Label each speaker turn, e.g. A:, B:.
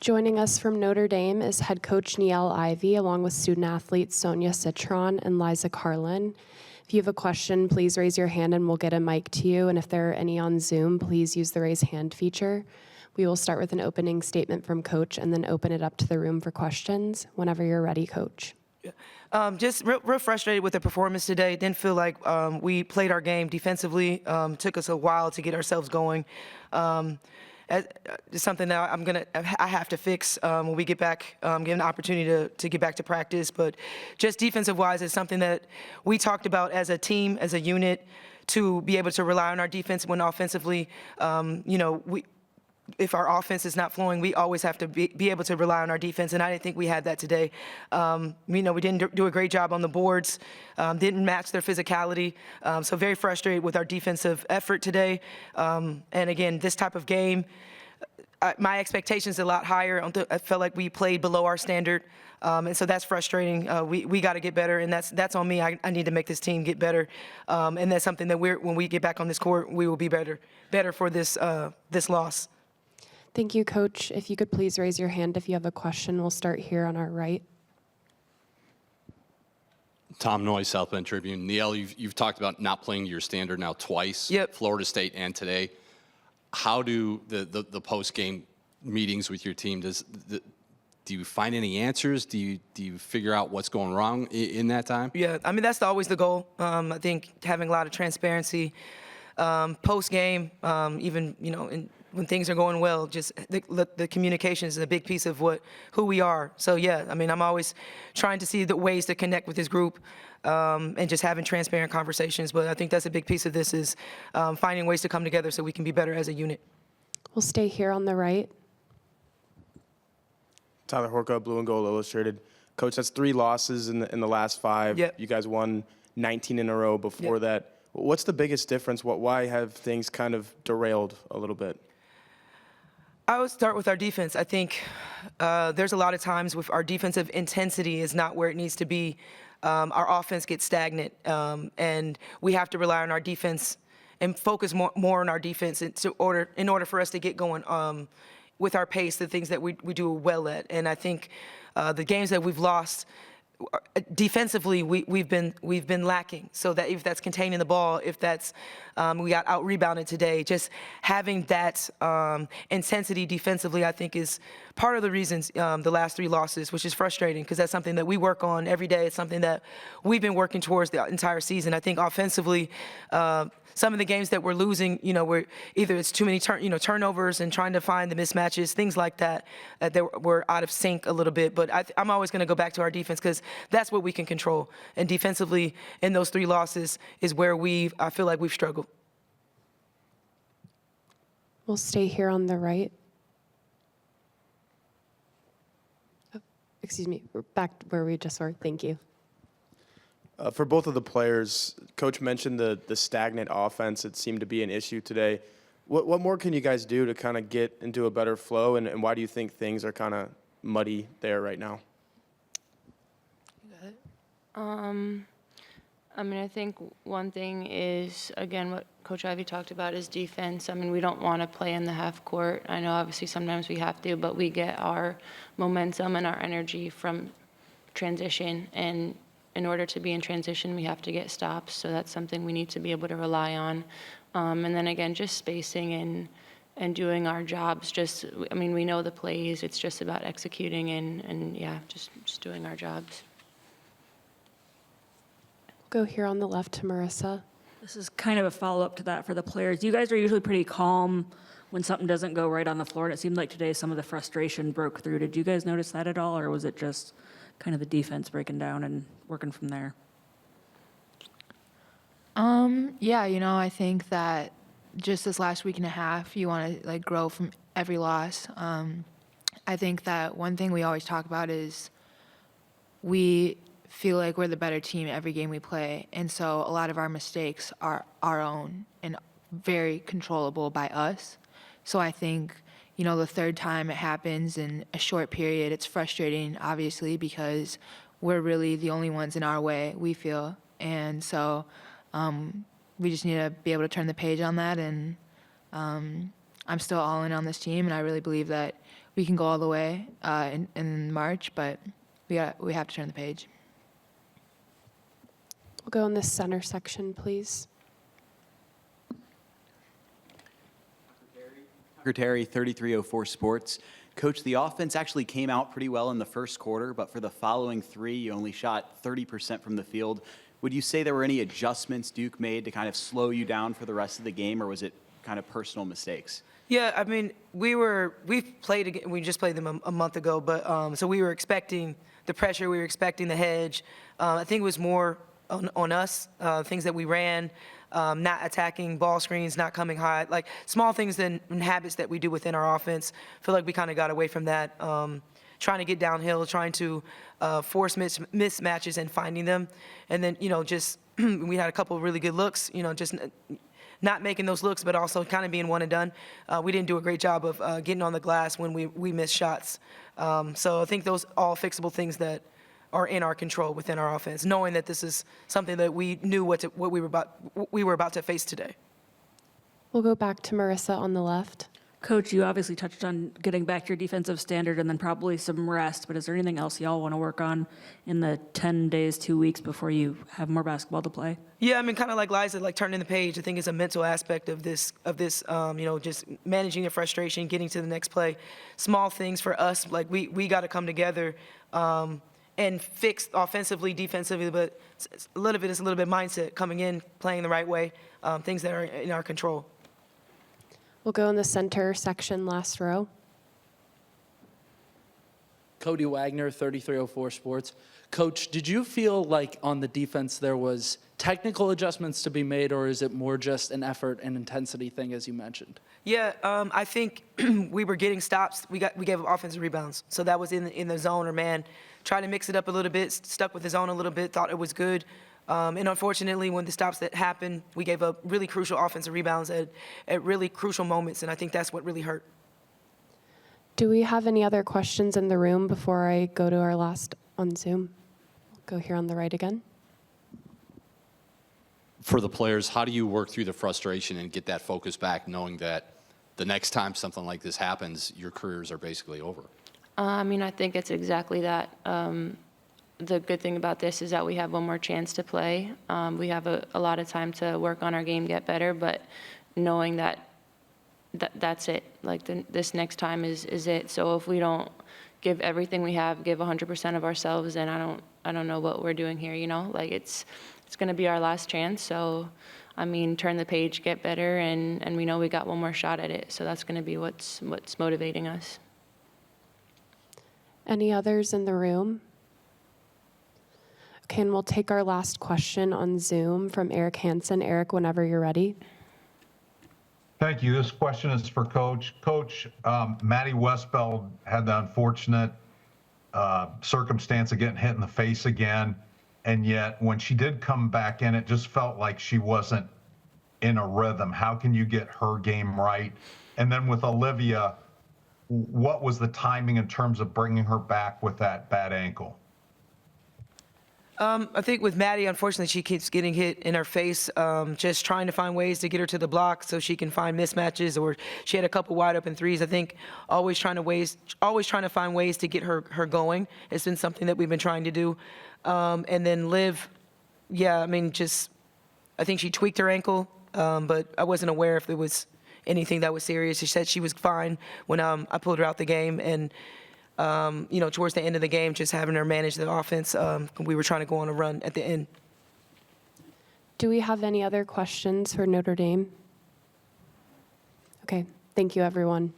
A: Joining us from Notre Dame is head coach Niele Ivey, along with student athletes Sonia Citron and Liza Carlin. If you have a question, please raise your hand and we'll get a mic to you. And if there are any on Zoom, please use the raise hand feature. We will start with an opening statement from Coach and then open it up to the room for questions. Whenever you're ready, Coach.
B: Just real frustrated with the performance today. Didn't feel like we played our game defensively. Took us a while to get ourselves going. It's something that I have to fix when we get back, get an opportunity to get back to practice. But just defensive-wise, it's something that we talked about as a team, as a unit, to be able to rely on our defense when offensively, if our offense is not flowing, we always have to be able to rely on our defense, and I didn't think we had that today. We didn't do a great job on the boards, didn't match their physicality, so very frustrated with our defensive effort today. And again, this type of game, my expectations are a lot higher. I felt like we played below our standard, and so that's frustrating. We got to get better, and that's on me. I need to make this team get better, and that's something that when we get back on this court, we will be better for this loss.
A: Thank you, Coach. If you could please raise your hand if you have a question. We'll start here on our right.
C: Tom Noy, South Bend Tribune. Niele, you've talked about not playing your standard now twice.
B: Yep.
C: Florida State and today. How do the post-game meetings with your team, do you find any answers? Do you figure out what's going wrong in that time?
B: Yeah, I mean, that's always the goal. I think having a lot of transparency post-game, even, when things are going well, just the communication is a big piece of who we are. So yeah, I mean, I'm always trying to see the ways to connect with this group and just having transparent conversations. But I think that's a big piece of this is finding ways to come together so we can be better as a unit.
A: We'll stay here on the right.
D: Tyler Horka, Blue and Gold Illustrated. Coach, that's 3 losses in the last 5.
B: Yep.
D: You guys won 19 in a row before that. What's the biggest difference? Why have things kind of derailed a little bit?
B: I would start with our defense. I think there's a lot of times with our defensive intensity is not where it needs to be. Our offense gets stagnant, and we have to rely on our defense and focus more on our defense in order for us to get going with our pace, the things that we do well at. And I think the games that we've lost, defensively, we've been lacking. So that if that's containing the ball, if that's we got out rebounded today, just having that intensity defensively, I think is part of the reasons the last 3 losses, which is frustrating because that's something that we work on every day. It's something that we've been working towards the entire season. I think offensively, some of the games that we're losing, where either it's too many turnovers and trying to find the mismatches, things like that, that we're out of sync a little bit. But I'm always going to go back to our defense because that's what we can control. And defensively, in those 3 losses is where I feel like we've struggled.
A: We'll stay here on the right. Oh, excuse me, we're back where we just were. Thank you.
D: For both of the players, Coach mentioned the stagnant offense. It seemed to be an issue today. What more can you guys do to kind of get into a better flow, and why do you think things are kind of muddy there right now?
E: I mean, I think one thing is, again, what Coach Ivey talked about is defense. I mean, we don't want to play in the half court. I know obviously sometimes we have to, but we get our momentum and our energy from transition, and in order to be in transition, we have to get stops, so that's something we need to be able to rely on. And then again, just spacing and doing our jobs. I mean, we know the plays. It's just about executing and yeah, just doing our jobs.
A: Go here on the left to Marissa.
F: This is kind of a follow-up to that for the players. You guys are usually pretty calm when something doesn't go right on the floor, and it seemed like today some of the frustration broke through. Did you guys notice that at all, or was it just kind of the defense breaking down and working from there?
G: Yeah, I think that just this last week and a half, you want to grow from every loss. I think that one thing we always talk about is we feel like we're the better team every game we play, and so a lot of our mistakes are our own and very controllable by us. So I think, the 3rd time it happens in a short period, it's frustrating, obviously, because we're really the only ones in our way, we feel. And so we just need to be able to turn the page on that. And I'm still all in on this team, and I really believe that we can go all the way in March, but we have to turn the page.
A: We'll go in the center section, please.
H: Terry, 3304 Sports. Coach, the offense actually came out pretty well in the first quarter, but for the following three, you only shot 30% from the field. Would you say there were any adjustments Duke made to kind of slow you down for the rest of the game, or was it kind of personal mistakes?
B: Yeah, I mean, we just played them a month ago, but so we were expecting the pressure, we were expecting the hedge. I think it was more on us, things that we ran, not attacking ball screens, not coming high, like small things and habits that we do within our offense. I feel like we kind of got away from that, trying to get downhill, trying to force mismatches and finding them. And then, just we had a couple of really good looks, just not making those looks, but also kind of being one and done. We didn't do a great job of getting on the glass when we missed shots. So I think those all fixable things that are in our control within our offense, knowing that this is something that we knew what we were about to face today.
A: We'll go back to Marissa on the left.
F: Coach, you obviously touched on getting back to your defensive standard and then probably some rest, but is there anything else y'all want to work on in the 10 days, 2 weeks before you have more basketball to play?
B: Yeah, I mean, kind of like Liza, like turning the page. I think it's a mental aspect of this, just managing the frustration, getting to the next play. Small things for us, like we got to come together and fix offensively, defensively, but a little bit mindset, coming in, playing the right way, things that are in our control.
A: We'll go in the center section, last row.
I: Cody Wagner, 3304 Sports. Coach, did you feel like on the defense there was technical adjustments to be made, or is it more just an effort and intensity thing, as you mentioned?
B: Yeah, I think we were getting stops. We gave up offensive rebounds, so that was in the zone or man. Tried to mix it up a little bit, stuck with the zone a little bit, thought it was good. And unfortunately, when the stops that happened, we gave up really crucial offensive rebounds at really crucial moments, and I think that's what really hurt.
A: Do we have any other questions in the room before I go to our last on Zoom? Go here on the right again.
C: For the players, how do you work through the frustration and get that focus back, knowing that the next time something like this happens, your careers are basically over?
E: I think it's exactly that. The good thing about this is that we have one more chance to play. We have a lot of time to work on our game, get better, but knowing that's it. Like this next time is it. So if we don't give everything we have, give 100% of ourselves, then I don't know what we're doing here. Like it's going to be our last chance. So turn the page, get better, and we know we got one more shot at it. So that's going to be what's motivating us.
A: Any others in the room? Okay, and we'll take our last question on Zoom from Eric Hansen. Eric, whenever you're ready.
J: Thank you. This question is for Coach. Coach, Maddie Westfeld had the unfortunate circumstance of getting hit in the face again, and yet when she did come back in, it just felt like she wasn't in a rhythm. How can you get her game right? And then with Olivia, what was the timing in terms of bringing her back with that bad ankle?
B: I think with Maddie, unfortunately, she keeps getting hit in her face, just trying to find ways to get her to the block so she can find mismatches, or she had a couple wide open threes. I think always trying to find ways to get her going. It's been something that we've been trying to do. And then Liv, I think she tweaked her ankle, but I wasn't aware if there was anything that was serious. She said she was fine when I pulled her out the game, and towards the end of the game, just having her manage the offense, we were trying to go on a run at the end.
A: Do we have any other questions for Notre Dame? Okay, thank you, everyone.